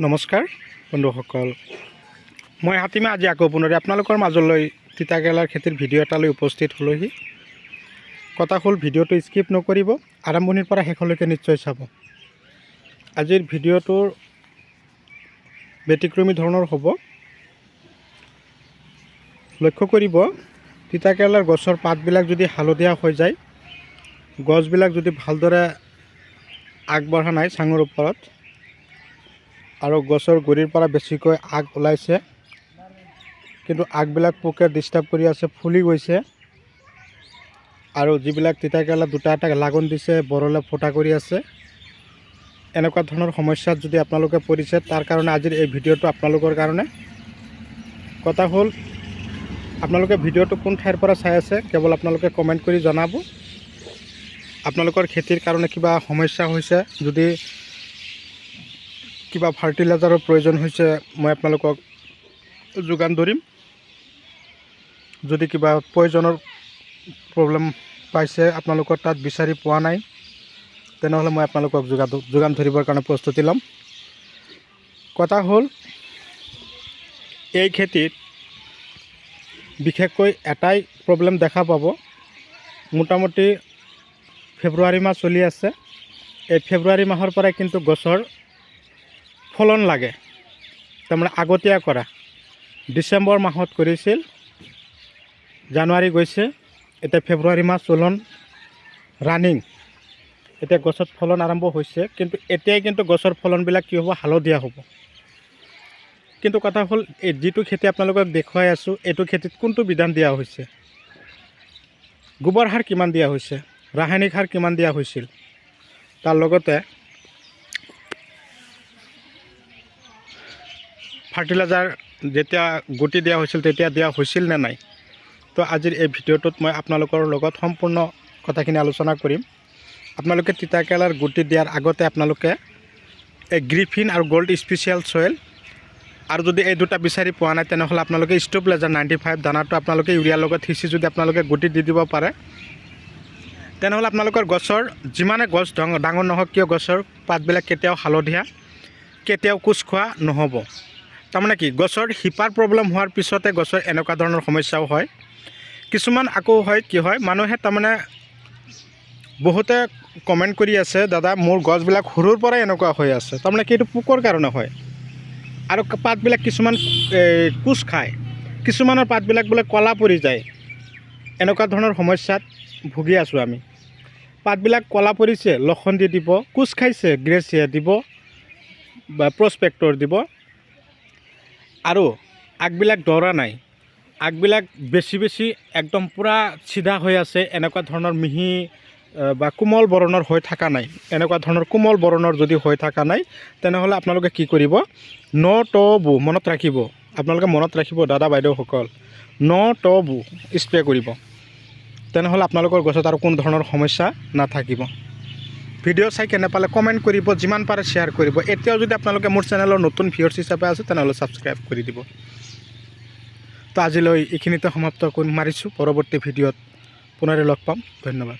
নমস্কাৰ বন্ধুসকল, মই হাতীমা আজি আকৌ পুনৰে আপোনালোকৰ মাজলৈ তিতাকেৰেলাৰ খেতিৰ ভিডিঅ' এটালৈ উপস্থিত হ'লোহি। কথা হ'ল ভিডিঅ'টো স্কিপ নকৰিব, আৰম্ভণিৰ পৰা শেষলৈকে নিশ্চয় চাব। আজিৰ ভিডিঅ'টোৰ ব্যতিক্ৰমী ধৰণৰ হ'ব। লক্ষ্য কৰিব, তিতাকেৰেলাৰ গছৰ পাতবিলাক যদি হালধীয়া হৈ যায়, গছবিলাক যদি ভালদৰে আগবঢ়া নাই চাঙৰ ওপৰত, আৰু গছৰ গুৰিৰ পৰা বেছিকৈ আগ ওলাইছে, কিন্তু আগবিলাক পোকে ডিষ্টাৰ্ব কৰি আছে, ফুলি গৈছে, আৰু যিবিলাক তিতাকেৰেলা দুটা এটা লাগন দিছে, বৰলে ফুটা কৰি আছে, এনেকুৱা ধৰণৰ সমস্যাত যদি আপোনালোকে পৰিছে, তাৰ কাৰণে আজিৰ এই ভিডিঅ'টো আপোনালোকৰ কাৰণে। কথা হ'ল, আপোনালোকে ভিডিঅ'টো কোন ঠাইৰ পৰা চাই আছে কেৱল আপোনালোকে কমেণ্ট কৰি জনাব। আপোনালোকৰ খেতিৰ কাৰণে কিবা সমস্যা হৈছে, যদি কিবা ফাৰ্টিলাইজাৰৰ প্ৰয়োজন হৈছে, মই আপোনালোকক যোগান ধৰিম। যদি কিবা প্ৰয়োজনৰ প্ৰব্লেম পাইছে, আপোনালোকৰ তাত বিচাৰি পোৱা নাই, তেনেহ'লে মই আপোনালোকক যোগান ধৰিবৰ কাৰণে প্ৰস্তুতি ল'ম। কথা হ'ল, এই খেতিত বিশেষকৈ এটাই প্ৰব্লেম দেখা পাব। মোটামুটি ফেব্ৰুৱাৰী মাহ চলি আছে, এই ফেব্ৰুৱাৰী মাহৰ পৰাই কিন্তু গছৰ ফলন লাগে, তাৰমানে আগতীয়া কৰা। ডিচেম্বৰ মাহত কৰিছিল, জানুৱাৰী গৈছে, এতিয়া ফেব্ৰুৱাৰী মাহ চলন ৰানিং, এতিয়া গছত ফলন আৰম্ভ হৈছে, কিন্তু এতিয়াই কিন্তু গছৰ ফলনবিলাক কি হ'ব, হালধীয়া হ'ব। কিন্তু কথা হ'ল, এই যিটো খেতি আপোনালোকক দেখুৱাই আছোঁ, এইটো খেতিত কোনটো বিধান দিয়া হৈছে, গোবৰ সাৰ কিমান দিয়া হৈছে, ৰাসায়নিক সাৰ কিমান দিয়া হৈছিল, তাৰ লগতে ফাৰ্টিলাইজাৰ যেতিয়া গুটি দিয়া হৈছিল তেতিয়া দিয়া হৈছিল নে নাই। তো আজিৰ এই ভিডিঅ'টোত মই আপোনালোকৰ লগত সম্পূৰ্ণ কথাখিনি আলোচনা কৰিম। আপোনালোকে তিতাকেৰেলাৰ গুটি দিয়াৰ আগতে আপোনালোকে এই গ্ৰিফিন আৰু গোল্ড স্পেচিয়েল চইল, আৰু যদি এই দুটা বিচাৰি পোৱা নাই, তেনেহ'লে আপোনালোকে ষ্টপলেজাৰ 95 দানাটো আপোনালোকে ইউৰিয়াৰ লগত সিঁচি যদি আপোনালোকে গুটি দি দিব পাৰে, তেনেহ'লে আপোনালোকৰ গছৰ যিমানে গছ ডাঙৰ নহওক কিয়, গছৰ পাতবিলাক কেতিয়াও হালধীয়া, কেতিয়াও কোচ খোৱা নহ'ব। তাৰমানে কি, গছৰ শিপাৰ প্ৰব্লেম হোৱাৰ পিছতে গছৰ এনেকুৱা ধৰণৰ সমস্যাও হয়। কিছুমান আকৌ হয়, কি হয়, মানুহে তাৰমানে বহুতে কমেণ্ট কৰি আছে, দাদা মোৰ গছবিলাক সৰুৰ পৰাই এনেকুৱা হৈ আছে, তাৰমানে কি এইটো পোকৰ কাৰণে হয়, আৰু পাতবিলাক কিছুমান কোচ খায়, কিছুমানৰ পাতবিলাক বোলে ক'লা পৰি যায়। এনেকুৱা ধৰণৰ সমস্যাত ভুগি আছোঁ আমি। পাতবিলাক ক'লা পৰিছে, লক্ষণ দি দিব, কোচ খাইছে, গ্ৰেচিয়া দিব বা প্ৰস্পেক্টৰ দিব, আৰু আগবিলাক দৰা নাই, আগবিলাক বেছি একদম পূৰা চিধা হৈ আছে, এনেকুৱা ধৰণৰ মিহি বা কোমল বৰণৰ হৈ থকা নাই। এনেকুৱা ধৰণৰ কোমল বৰণৰ যদি হৈ থকা নাই, তেনেহ'লে আপোনালোকে কি কৰিব, ন-ট-বু মনত ৰাখিব, আপোনালোকে মনত ৰাখিব দাদা বাইদেউসকল, ন-ট-বু স্প্ৰে কৰিব, তেনেহ'লে আপোনালোকৰ গছত আৰু কোনো ধৰণৰ সমস্যা নাথাকিব। ভিডিঅ' চাই কেনে পালে কমেণ্ট কৰিব, যিমান পাৰে শ্বেয়াৰ কৰিব। এতিয়াও যদি আপোনালোকে মোৰ চেনেলৰ নতুন ভিউৱাৰ্ছ হিচাপে আছে, তেনেহ'লে ছাবস্ক্ৰাইব কৰি দিব। তো আজিলৈ এইখিনিতে সমাপ্ত কৰি মাৰিছোঁ, পৰৱৰ্তী ভিডিঅ'ত পুনৰে লগ পাম। ধন্যবাদ।